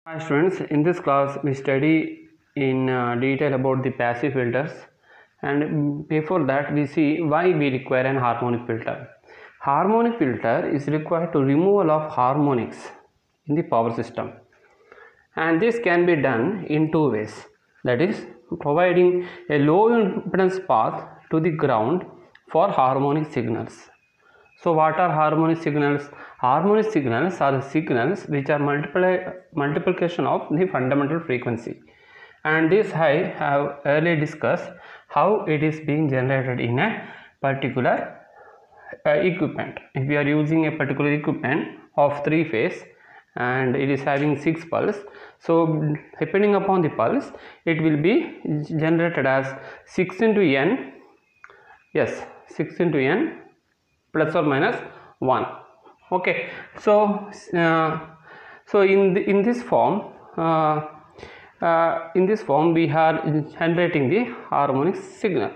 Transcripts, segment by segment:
Hi students, in this class we study in detail about the passive filters, and before that we see why we require an harmonic filter. Harmonic filter is required to removal of harmonics in the power system, and this can be done in two ways, that is providing a low impedance path to the ground for harmonic signals. So what are harmonic signals? Harmonic signals are the signals which are multiplication of the fundamental frequency, and this I have earlier discussed how it is being generated in a particular equipment. If we are using a particular equipment of 3-phase and it is having 6 pulse, so depending upon the pulse it will be generated as 6 into n, yes, 6 into n plus or minus 1. Okay, so in this form we are generating the harmonic signal.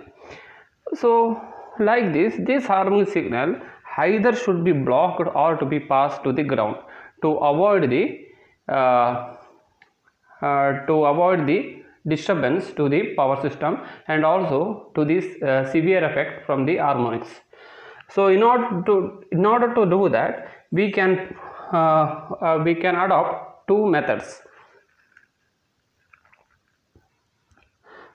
So like this harmonic signal either should be blocked or to be passed to the ground to avoid the disturbance to the power system and also to this severe effect from the harmonics. So in order to do that, we can adopt two methods.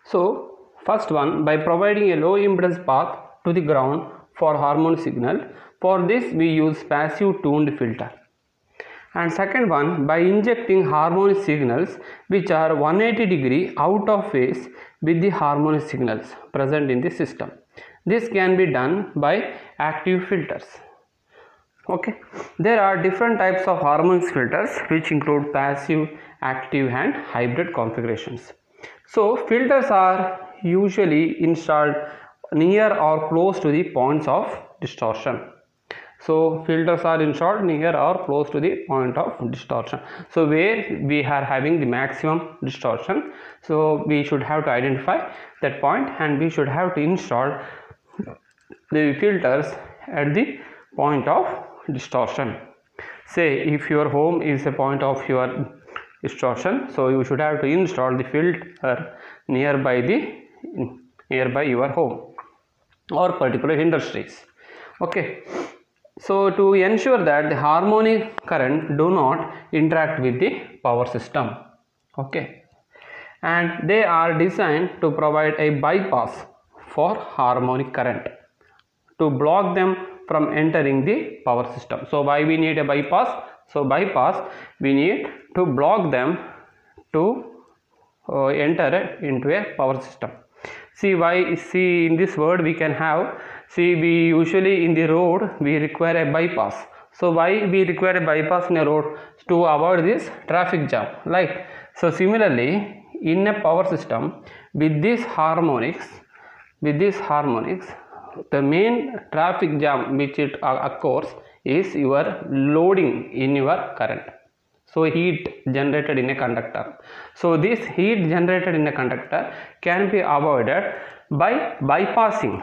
So first one, by providing a low impedance path to the ground for harmonic signal. For this we use passive tuned filter. And second one, by injecting harmonic signals which are 180-degree out of phase with the harmonic signals present in the system. This can be done by active filters. Okay, there are different types of harmonic filters which include passive, active and hybrid configurations. So filters are usually installed near or close to the points of distortion. So filters are installed near or close to the point of distortion. So where we are having the maximum distortion, so we should have to identify that point and we should have to install the filters at the point of distortion. Say if your home is a point of your distortion, so you should have to install the filter nearby your home or particular industries. Okay, so to ensure that the harmonic current do not interact with the power system, okay, and they are designed to provide a bypass for harmonic current to block them from entering the power system. So why we need a bypass? So bypass, we need to block them to enter into a power system. See in this word we can have, we usually in the road we require a bypass. So why we require a bypass in a road? To avoid this traffic jam. Like, so similarly in a power system with these harmonics, the main traffic jam which it occurs is your loading in your current. So heat generated in a conductor. So this heat generated in a conductor can be avoided by bypassing.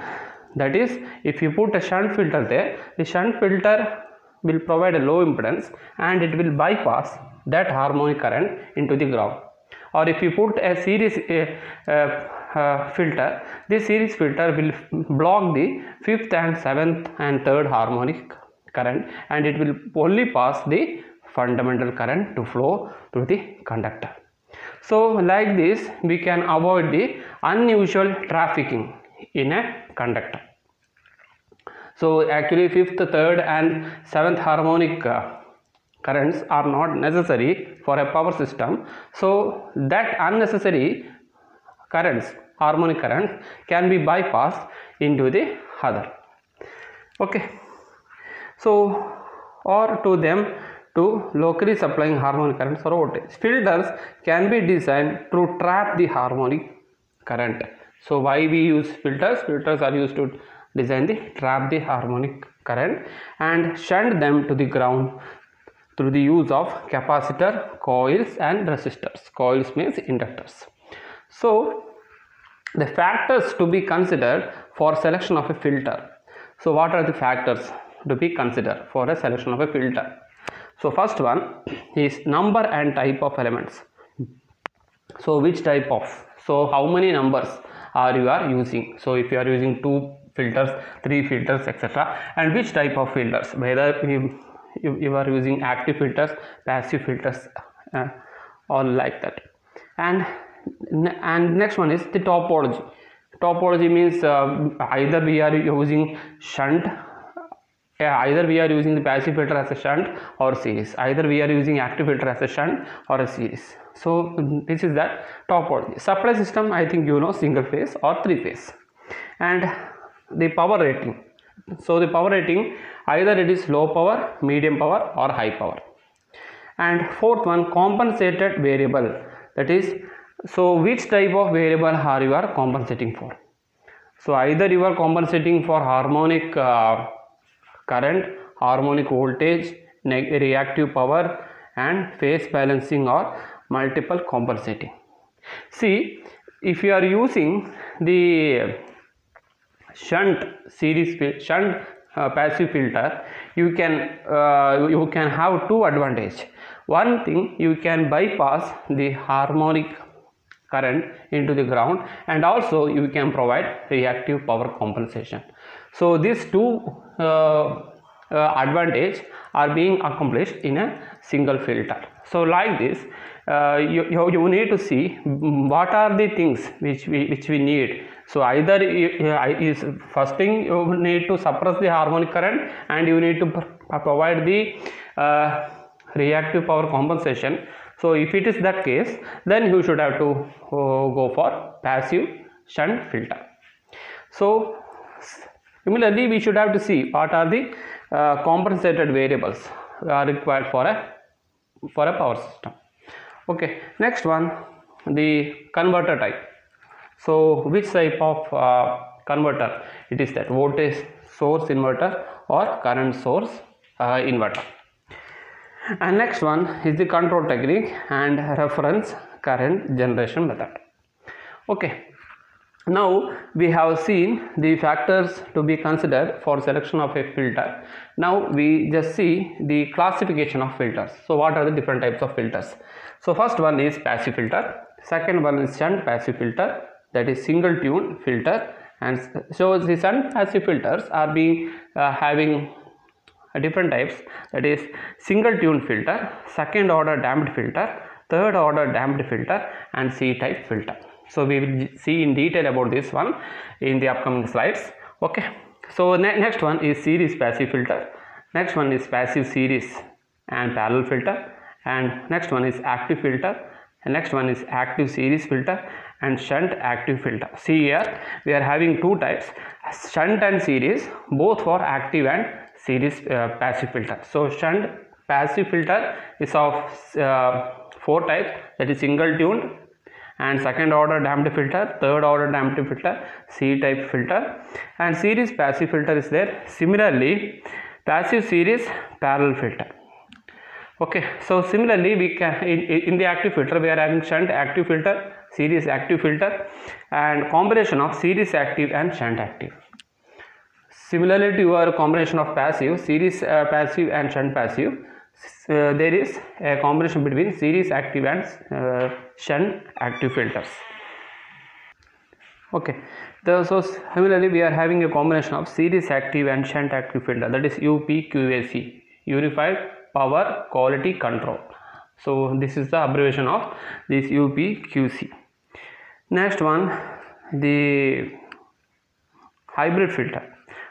That is, if you put a shunt filter there, the shunt filter will provide a low impedance and it will bypass that harmonic current into the ground. Or if you put a series filter, this series filter will block the 5th and 7th and 3rd harmonic current and it will only pass the fundamental current to flow through the conductor. So like this we can avoid the unusual trafficking in a conductor. So actually 5th, 3rd and 7th harmonic currents are not necessary for a power system. So that unnecessary currents, harmonic currents, can be bypassed into the other. Okay, so or to them to locally supplying harmonic currents or voltage. Filters can be designed to trap the harmonic current. So why we use filters? Filters are used to trap the harmonic current and shunt them to the ground through the use of capacitor, coils and resistors. Coils means inductors. So the factors to be considered for selection of a filter. So what are the factors to be considered for a selection of a filter? So first one is number and type of elements. So which type of, so how many numbers you are using. So if you are using 2 filters, 3 filters, etc., and which type of filters, whether you are using active filters, passive filters, or like that. And next one is the topology. Topology means either we are using shunt, either we are using the passive filter as a shunt or series, either we are using active filter as a shunt or a series. So this is that topology. Supply system, I think you know, single phase or 3 phase. And the power rating, so the power rating, either it is low power, medium power or high power. And fourth one, compensated variable, that is, so which type of variable are you are compensating for. So either you are compensating for harmonic current, harmonic voltage, reactive power, and phase balancing, or multiple compensating. See, if you are using the shunt passive filter, you can have 2 advantages. One thing, you can bypass the harmonic current into the ground, and also you can provide reactive power compensation. So these 2 advantages are being accomplished in a single filter. So like this, you need to see what are the things which we need. So either is first thing, you need to suppress the harmonic current, and you need to provide the reactive power compensation. So if it is that case, then you should have to go for passive shunt filter. So similarly, we should have to see what are the compensated variables are required for a power system. Okay, next one, the converter type. So which type of converter it is, that voltage source inverter or current source inverter. And next one is the control technique and reference current generation method. Okay, now we have seen the factors to be considered for selection of a filter. Now we just see the classification of filters. So what are the different types of filters? So first one is passive filter, second one is shunt passive filter, that is single tune filter. And so the shunt passive filters are being having different types, that is single tune filter, second order damped filter, third order damped filter, and C type filter. So we will see in detail about this one in the upcoming slides. Okay, so next one is series passive filter, next one is passive series and parallel filter, and next one is active filter, and next one is active series filter, and shunt active filter. See here we are having 2 types, shunt and series, both for active and series passive filter. So shunt passive filter is of 4 types, that is single tuned and second order damped filter, third order damped filter, C type filter, and series passive filter is there. Similarly, passive series parallel filter. Okay, so similarly we can in the active filter we are having shunt active filter, series active filter, and combination of series active and shunt active. Similarly to your combination of passive, series passive and shunt passive, there is a combination between series active and shunt active filters. Okay, so similarly we are having a combination of series active and shunt active filter, that is UPQAC, Unified Power Quality Control. So this is the abbreviation of this UPQC. Next one, the hybrid filter,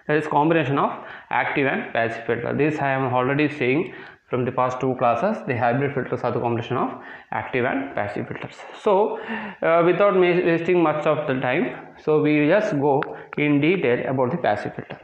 that is combination of active and passive filter. This I am already saying from the past 2 classes, the hybrid filters are the combination of active and passive filters. So without wasting much of the time, so we just go in detail about the passive filter.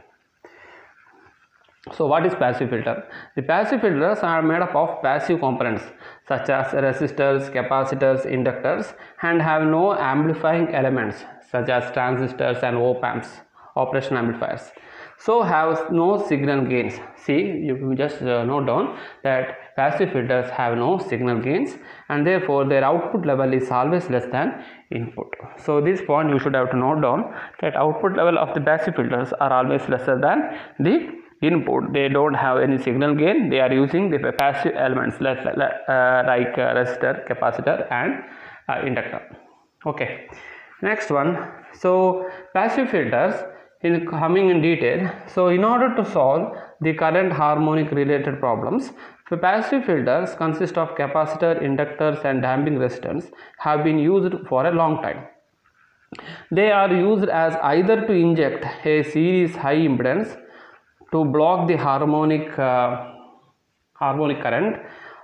So what is passive filter? The passive filters are made up of passive components such as resistors, capacitors, inductors, and have no amplifying elements such as transistors and op-amps, operation amplifiers. So have no signal gains. See, you just note down that passive filters have no signal gains, and therefore their output level is always less than input. So this point you should have to note down, that output level of the passive filters are always lesser than the input, they don't have any signal gain. They are using the passive elements like resistor, capacitor and inductor. Okay, next one. So passive filters in coming in detail. So in order to solve the current harmonic related problems, the passive filters consist of capacitor, inductors and damping resistance have been used for a long time. They are used as either to inject a series high impedance to block the harmonic current,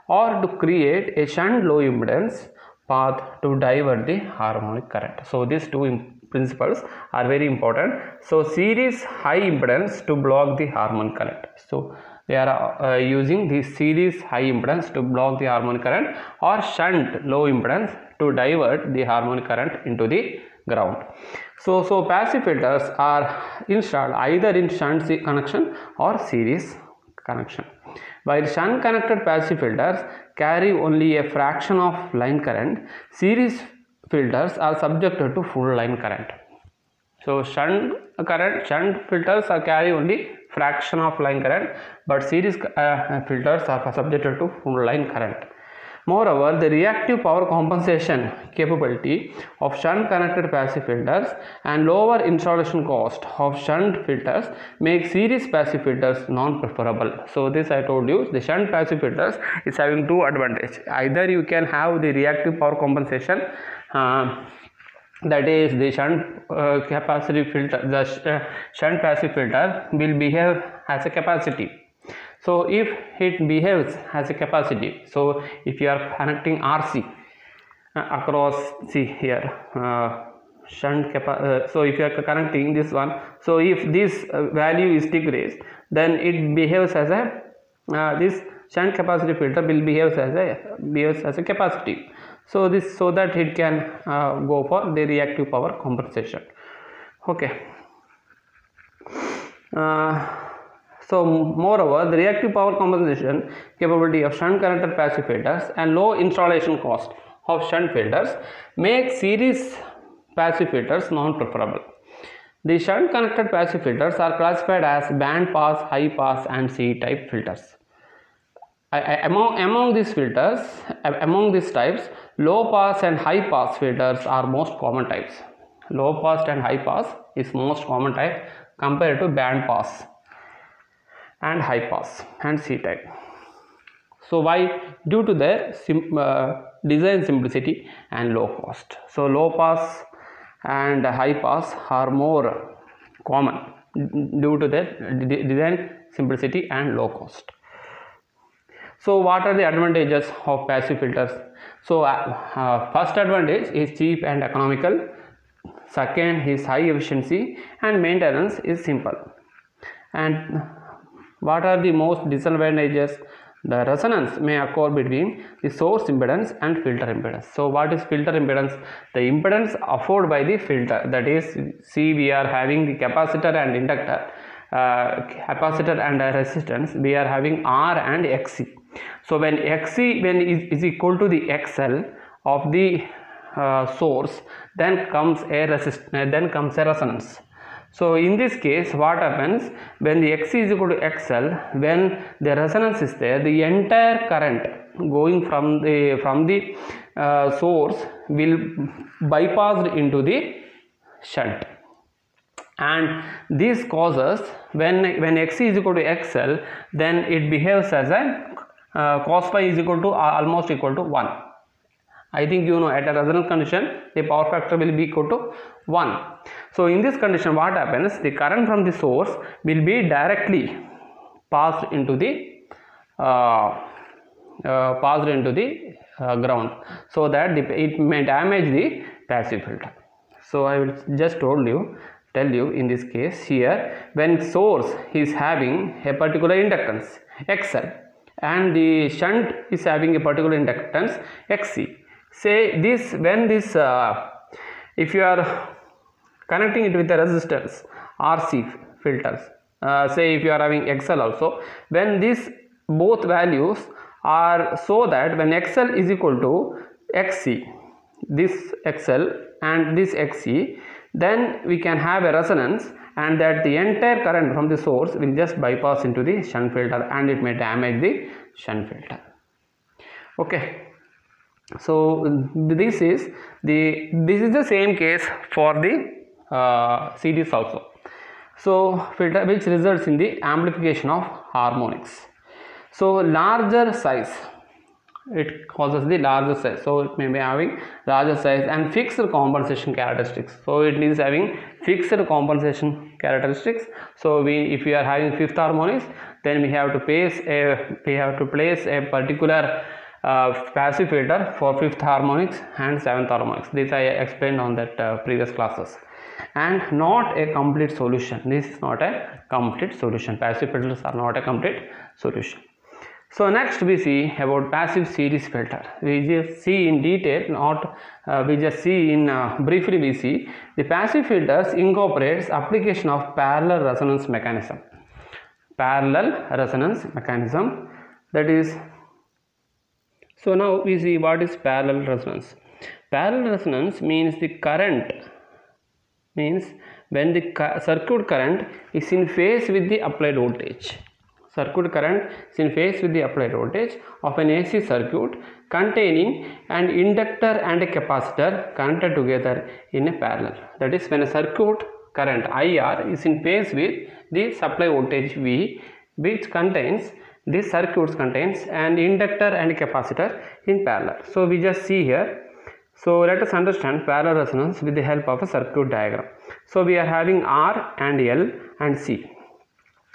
or to create a shunt low impedance path to divert the harmonic current. So these two principles are very important. So series high impedance to block the harmonic current. So they are using the series high impedance to block the harmonic current, or shunt low impedance to divert the harmonic current into the ground. So passive filters are installed either in shunt connection or series connection. While shunt connected passive filters carry only a fraction of line current, series filters are subjected to full line current. So shunt filters are carry only fraction of line current, but series filters are subjected to full line current. Moreover, the reactive power compensation capability of shunt connected passive filters and lower installation cost of shunt filters make series passive filters non-preferable. So this I told you, the shunt passive filters is having two advantages. Either you can have the reactive power compensation, that is the shunt capacitive filter, the shunt passive filter will behave as a capacitive. So if it behaves as a capacitive, so if you are connecting RC across, see here, so if you are connecting this one, so if this value is decreased, then it behaves as a this shunt capacitive filter will behaves as a capacitive. So this, so that it can go for the reactive power compensation. Okay. So moreover, the reactive power compensation capability of shunt connected passive filters and low installation cost of shunt filters make series passive filters non-preferable. The shunt connected passive filters are classified as band pass, high pass and C-type filters. Among these types, low pass and high pass filters are most common types. Low pass and high pass is most common type compared to band pass and high pass and C-type. So why? Due to their design simplicity and low cost. So low pass and high pass are more common due to their design simplicity and low cost. So what are the advantages of passive filters? So first advantage is cheap and economical. Second is high efficiency and maintenance is simple. And what are the most disadvantages? The resonance may occur between the source impedance and filter impedance. So what is filter impedance? The impedance offered by the filter, that is, see, we are having the capacitor and inductor, capacitor and resistance, we are having R and XC. So when XC is equal to the XL of the source, then comes a resonance. So in this case, what happens when the XC is equal to XL, when the resonance is there, the entire current going from the source will bypass into the shunt, and this causes, when XC is equal to XL, then it behaves as a cos phi is equal to almost equal to 1. I think you know, at a resonance condition the power factor will be equal to 1. So in this condition, what happens? The current from the source will be directly passed into the ground, so that it may damage the passive filter. So I will just tell you in this case here, when source is having a particular inductance XL and the shunt is having a particular inductance XC. Say this, when this if you are connecting it with the resistance RC filters, say if you are having XL also, when these both values are so that when XL is equal to XC, this XL and this XC, then we can have a resonance, and that the entire current from the source will just bypass into the shunt filter and it may damage the shunt filter. Okay, so this is the same case for the series also. So filter which results in the amplification of harmonics. So larger size, it causes the larger size, so it may be having larger size and fixed compensation characteristics. So it is having fixed compensation characteristics. So if we are having fifth harmonics, then we have to place a particular passive filter for fifth harmonics and seventh harmonics. This I explained on that previous classes. And not a complete solution. This is not a complete solution. Passive filters are not a complete solution. So next we see about passive series filter. We just see in detail, we just see in briefly we see the passive filters incorporates application of parallel resonance mechanism. Parallel resonance mechanism, that is. So now we see what is parallel resonance. Parallel resonance means the current, means when the circuit current is in phase with the applied voltage. Circuit current is in phase with the applied voltage of an AC circuit containing an inductor and a capacitor connected together in a parallel. That is, when a circuit current IR is in phase with the supply voltage V, which contains this circuit contains an inductor and capacitor in parallel. So we just see here. So let us understand parallel resonance with the help of a circuit diagram. So we are having R and L and C.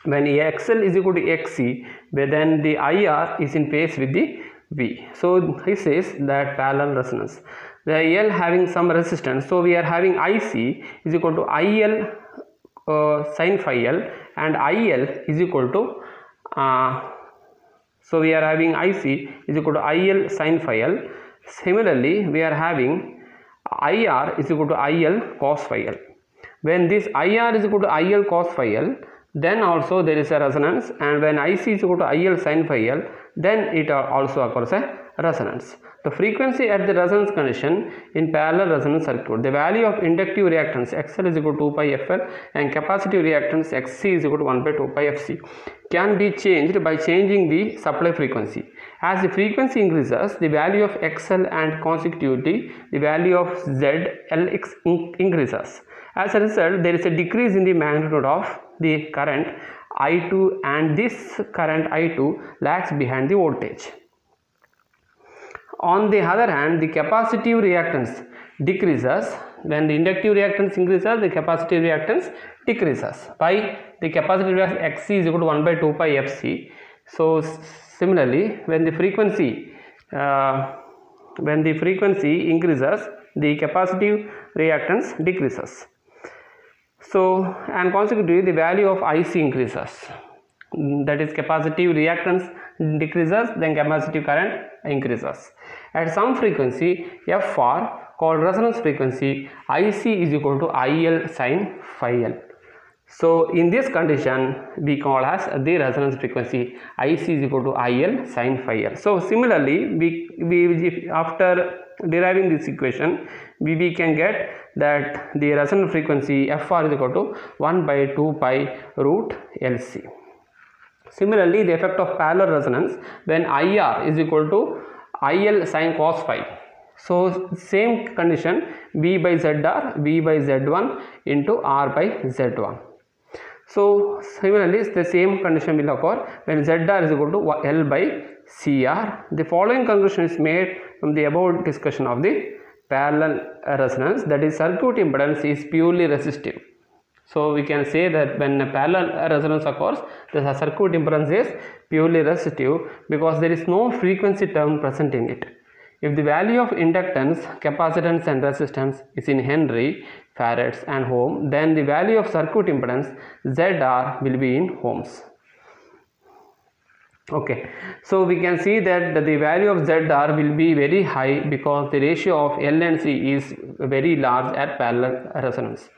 When XL is equal to XC, then the IR is in phase with the V. So this is that parallel resonance. The L having some resistance, so we are having IC is equal to IL sin phi L, and IL is equal to so we are having IC is equal to IL sin phi L. Similarly, we are having IR is equal to IL cos phi L. When this IR is equal to IL cos phi L, then also there is a resonance, and when IC is equal to IL sin phi L, then it also occurs a resonance. The frequency at the resonance condition in parallel resonance circuit, the value of inductive reactance XL is equal to 2 pi FL and capacitive reactance XC is equal to 1 by 2 pi FC can be changed by changing the supply frequency. As the frequency increases, the value of XL and consecutively the value of ZLX increases. As a result, there is a decrease in the magnitude of the current I2, and this current I2 lags behind the voltage. On the other hand, the capacitive reactance decreases. When the inductive reactance increases, the capacitive reactance decreases. By the capacitive reactance XC is equal to 1 by 2 pi FC. So similarly, when the frequency increases, the capacitive reactance decreases. So, and consequently the value of IC increases, that is capacitive reactance decreases, then capacitive current increases. At some frequency FR, called resonance frequency, IC is equal to IL sin phi L. So in this condition we call as the resonance frequency, IC is equal to IL sin phi L. So similarly, we after deriving this equation, we can get that the resonance frequency FR is equal to 1 by 2 pi root LC. Similarly, the effect of parallel resonance when IR is equal to IL sin cos phi. So same condition, V by ZR, V by Z1 into R by Z1. So similarly, the same condition will occur when ZR is equal to L by CR. The following conclusion is made from the above discussion of the parallel resonance, that is circuit impedance is purely resistive. So we can say that when a parallel resonance occurs, the circuit impedance is purely resistive because there is no frequency term present in it. If the value of inductance, capacitance and resistance is in Henry, farads and ohm, then the value of circuit impedance ZR will be in ohms. Okay, so we can see that the value of ZR will be very high because the ratio of L and C is very large at parallel resonance.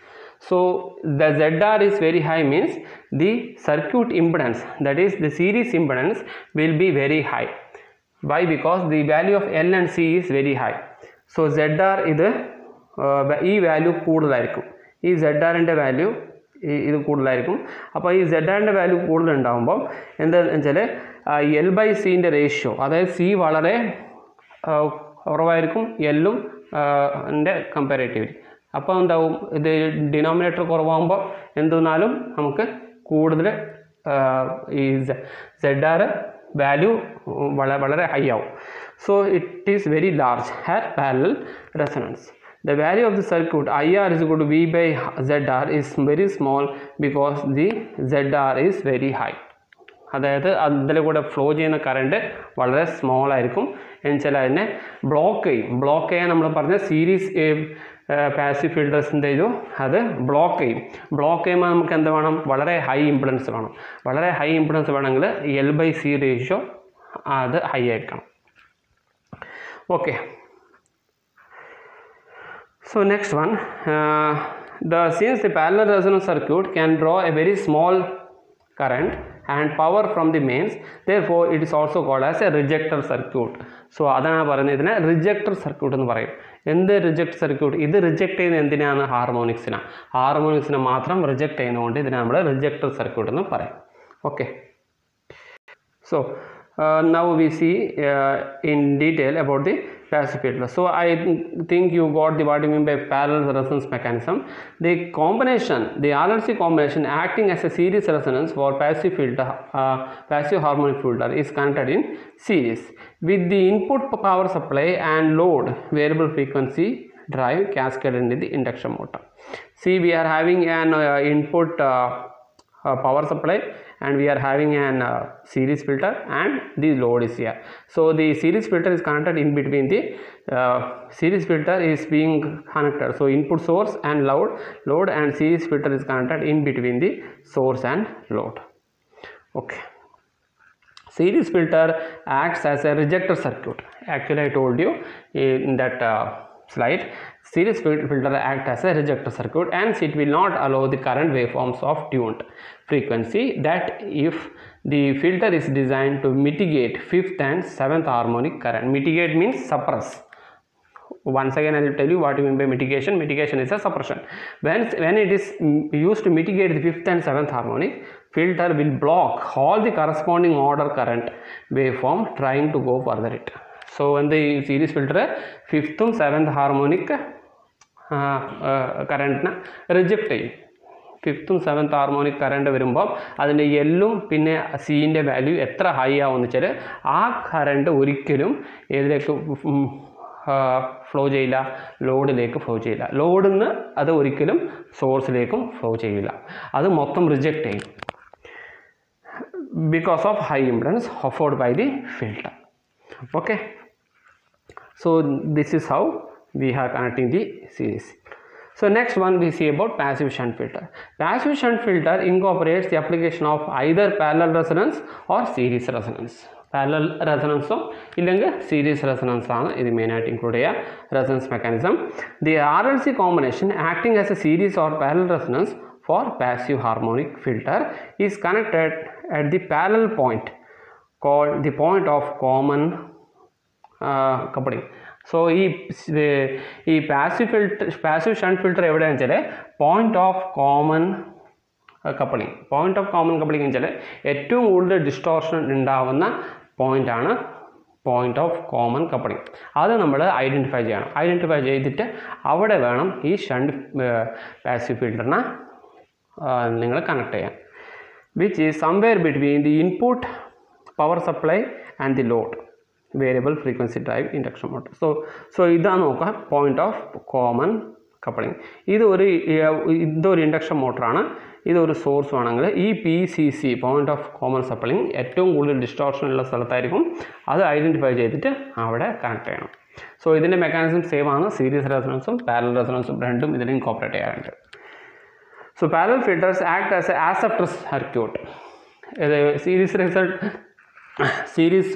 So the ZR is very high means the circuit impedance, that is the series impedance, will be very high. Why? Because the value of L and C is very high. So ZR is the E value കൂടുതലായിരിക്കും. ഈ ZRൻ്റെ value ഇത് കൂടുതലായിരിക്കും. അപ്പോൾ ഈ ZRൻ്റെ value കൂടുതലുണ്ടാകുമ്പോൾ എന്താണെന്ന് വെച്ചാൽ L/Cൻ്റെ ratio, അതായത് C വളരെ കുറവായിരിക്കും എല്ലും ൻ്റെ കമ്പാരേറ്റീവ്ലി. അപ്പോൾ എന്താവും, ഇത് ഡിനോമിനേറ്റർ കുറവാകുമ്പോൾ എന്തെന്നാലും നമുക്ക് കൂടുതൽ ഈ ZR വാല്യൂ വളരെ ഹൈ ആവും. So it is very large at parallel resonance. The value of the circuit IR is equal to V by ZR is very small because the ZR is very high. അതായത് അതിൽ കൂടെ flow ചെയ്യുന്ന current വളരെ small ആയിരിക്കും എന്നുവെച്ചാൽ അതിനെ block ചെയ്യാൻ നമ്മൾ പറഞ്ഞ സീരീസ് പാസീവ് ഫിൽട്ടേഴ്സിൻ്റെ അത് ബ്ലോക്ക് ചെയ്യുമ്പോൾ നമുക്ക് എന്ത് വേണം, വളരെ ഹൈ ഇമ്പിഡൻസ് വേണം. വളരെ ഹൈ ഇമ്പിഡൻസ് വേണമെങ്കിൽ L/C റേഷ്യോ അത് ഹൈ ആയിരിക്കണം. Okay, so next one, since the parallel resonance circuit can draw a very small current and power from the mains, therefore it is also called as a rejector circuit. So അതാണ് പറയുന്നത്, ഇതിനെ റിജക്ടർ circuit എന്ന് പറയും. എന്ത് reject circuit? ഇത് reject ചെയ്യുന്ന എന്തിനാണ്? ഹാർമോണിക്സിനെ മാത്രം റിജക്ട് ചെയ്യുന്നതുകൊണ്ട് ഇതിനെ നമ്മൾ റിജക്ടർ സർക്യൂട്ട് എന്ന് പറയും. Okay, so now we see in detail about the passive filter. So I think you got what you mean by parallel resonance mechanism. The RLC combination acting as a series resonance for passive harmonic filter is connected in series with the input power supply and load variable frequency drive cascaded into the induction motor. See, we are having an input power supply and we are having an series filter and the load is here. So the series filter is connected in between the series filter is being connected. So input source and load and series filter is connected in between the source and load. Okay. Series filter acts as a rejector circuit. Actually I told you in that slide, series filter act as a rejector circuit and it will not allow the current waveforms of tuned frequency that if the filter is designed to mitigate 5th and 7th harmonic current. Mitigate means suppress. Once again I will tell you what you mean by mitigation. Mitigation is a suppression. When it is used to mitigate the 5th and 7th harmonic, filter will block all the corresponding order current waveform trying to go further it. So when the series filter 5th and 7th harmonic current reject ചെയ്യും. 5th and 7th harmonic current വരുമ്പോൾ അതിൻ്റെ എല്ലും പിന്നെ സിൻ്റെ value എത്ര high ആവുമെന്ന് വെച്ചാൽ ആ current ഒരിക്കലും ഏതിലേക്ക് ഫ്ലോ ചെയ്യില്ല, ലോഡിലേക്ക് ഫ്ലോ ചെയ്യില്ല. ലോഡിൽ നിന്ന് അത് ഒരിക്കലും സോഴ്സിലേക്കും ഫ്ലോ ചെയ്യില്ല, അത് മൊത്തം റിജക്റ്റ് ചെയ്യും because of high impedance offered by the filter. Okay, so this is how we are connecting the series. So next one we see about passive shunt filter. Passive shunt filter incorporates the application of either parallel resonance or series resonance. Parallel resonance illenga series resonance aanu idu main aayittu include cheya resonance mechanism. The RLC combination acting as a series or parallel resonance for passive harmonic filter is connected at the parallel point called the point of common coupling. So ഈ passive shunt filter എവിടെയാണെന്ന് വെച്ചാൽ point of common coupling. Point of common coupling എന്ന് വെച്ചാൽ ഏറ്റവും കൂടുതൽ distortion ഉണ്ടാവുന്ന പോയിൻ്റാണ് point of common coupling. അത് നമ്മൾ ഐഡൻറ്റിഫൈ ചെയ്യണം. ഐഡൻറ്റിഫൈ ചെയ്തിട്ട് അവിടെ വേണം ഈ ഷണ്ട് പാസീവ് ഫിൽട്ടറിനെ നിങ്ങൾ കണക്ട് ചെയ്യാൻ, which is somewhere between the input power supply and the load variable frequency drive induction motor. So ഇതാണ് നോക്കുക പോയിന്റ് ഓഫ് കോമൺ കപ്പിളിംഗ്. ഇതൊരു ഇൻഡക്ഷൻ മോട്ടറാണ്, ഇതൊരു സോഴ്സ് ആണെങ്കിൽ ഈ PCC point of common coupling ഏറ്റവും കൂടുതൽ ഡിസ്റ്റോർഷൻ ഉള്ള സ്ഥലത്തായിരിക്കും. അത് ഐഡൻറ്റിഫൈ ചെയ്തിട്ട് അവിടെ കണക്ട് ചെയ്യണം. സോ ഇതിൻ്റെ മെക്കാനിസം സെയിം ആണ്. സീരീസ് റെസൊണൻസും പാരലൽ റെസൊണൻസും രണ്ടും ഇതിൽ ഇൻകോർപ്പറേറ്റ് ചെയ്യാറുണ്ട്. So parallel filters act as an acceptor circuit. Series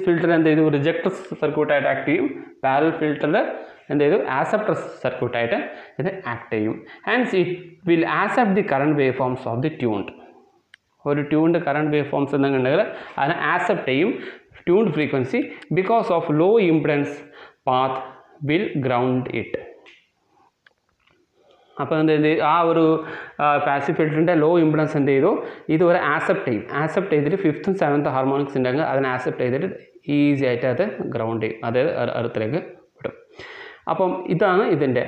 filter എന്ത് ചെയ്തു, റിജക്ടർ സർക്യൂട്ടായിട്ട് ആക്ട് ചെയ്യും. പാരലൽ ഫിൽറ്ററിൽ എന്ത് ചെയ്തു, ആക്സെപ്റ്റർ സർക്യൂട്ടായിട്ട് ഇത് ആക്ട് ചെയ്യും. And it will accept the current wave forms of the tuned. ഒരു ട്യൂൺഡ് കറണ്ട് വേവ് ഫോംസ് എന്നുണ്ടെങ്കിൽ അതിനെ ആക്സെപ്റ്റ് ചെയ്യും. Tuned frequency because of low impedance path will ground it. അപ്പോൾ എന്ത് ചെയ്ത് ആ ഒരു പാസീവ് ഫിൽറ്ററിൻ്റെ ലോ ഇമ്പിഡൻസ് എന്ത് ചെയ്തു ഇത് ഒരു ആക്സെപ്റ്റ് ചെയ്തിട്ട് ഫിഫ്ത്തും സെവൻത്ത് ഹാർമോണിക്സ് ഉണ്ടെങ്കിൽ അതിനെ ആക്സെപ്റ്റ് ചെയ്തിട്ട് ഈസി ആയിട്ട് അത് ഗ്രൗണ്ട് ചെയ്യും, അതായത് എർത്തിലേക്ക് വിടും. അപ്പം ഇതാണ് ഇതിൻ്റെ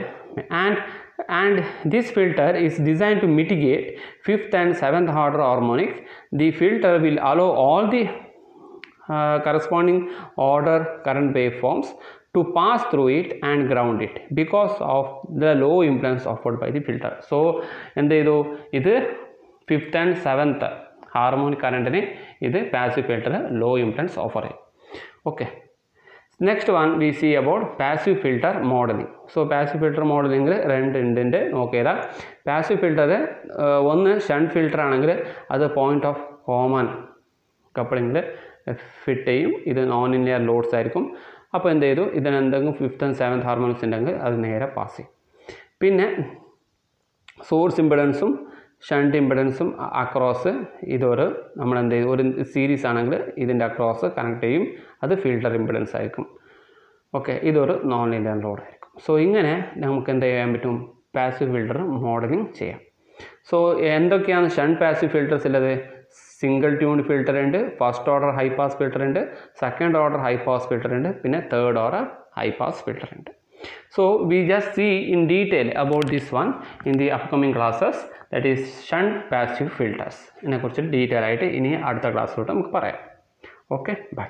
and this filter is design to mitigate fifth and seventh order harmonics. The filter will allow all the corresponding order current waveforms to pass through it and ground it because of the low impedance offered by the filter. So എന്ത് ചെയ്തു ഇത് fifth and seventh harmonic കറണ്ടിന് ഇത് passive filter low impedance offer ചെയ്യും. Okay, next one we see about passive filter modelling. So passive filter മോഡലിംഗിൽ രണ്ട് ഉണ്ട് നോക്കിയതാ. പാസീവ് ഫിൽറ്റർ ഒന്ന് ഷണ്ട് ഫിൽറ്റർ ആണെങ്കിൽ അത് പോയിന്റ് ഓഫ് കോമൺ കപ്പിളിങ്ങിൽ ഫിറ്റ് ചെയ്യും, ഇത് നോൺ ലീനിയർ ലോഡ്സ് ആയിരിക്കും. അപ്പോൾ എന്ത് ചെയ്തു ഇതിന് എന്തെങ്കിലും ഫിഫ്ത്ത് ആൻഡ് സെവൻത്ത് ഹാർമോണിക്സ് ഉണ്ടെങ്കിൽ അത് നേരെ പാസ് ചെയ്യും. പിന്നെ സോഴ്സ് ഇമ്പിഡൻസും ഷണ്ട് ഇമ്പിഡൻസും അക്രോസ് ഇതൊരു നമ്മൾ എന്ത് ചെയ്യും ഒരു സീരീസ് ആണെങ്കിൽ ഇതിൻ്റെ അക്രോസ് കണക്ട് ചെയ്യും, അത് ഫിൽട്ടർ ഇമ്പിഡൻസ് ആയിരിക്കും. ഓക്കെ, ഇതൊരു നോൺ ലീനിയർ ലോഡ് ആയിരിക്കും. സോ ഇങ്ങനെ നമുക്ക് എന്ത് ചെയ്യാൻ പറ്റും പാസീവ് ഫിൽറ്റർ മോഡലിംഗ് ചെയ്യാം. സോ എന്തൊക്കെയാണ് ഷണ്ട് പാസീവ് ഫിൽറ്റേഴ്സ് ഉള്ളത്? സിംഗിൾ ട്യൂൺഡ് ഫിൽറ്റർ ഉണ്ട്, first order high pass filter ഉണ്ട്, second order high pass filter ഉണ്ട്, പിന്നെ third order high pass filter ഉണ്ട്. So we just see in detail about this one in the upcoming classes, that is shunt passive filters. ഇതിനെക്കുറിച്ച് detail ആയിട്ട് ഇനി അടുത്ത ക്ലാസ്സിലോട്ട് നമുക്ക് പറയാം. Okay, by.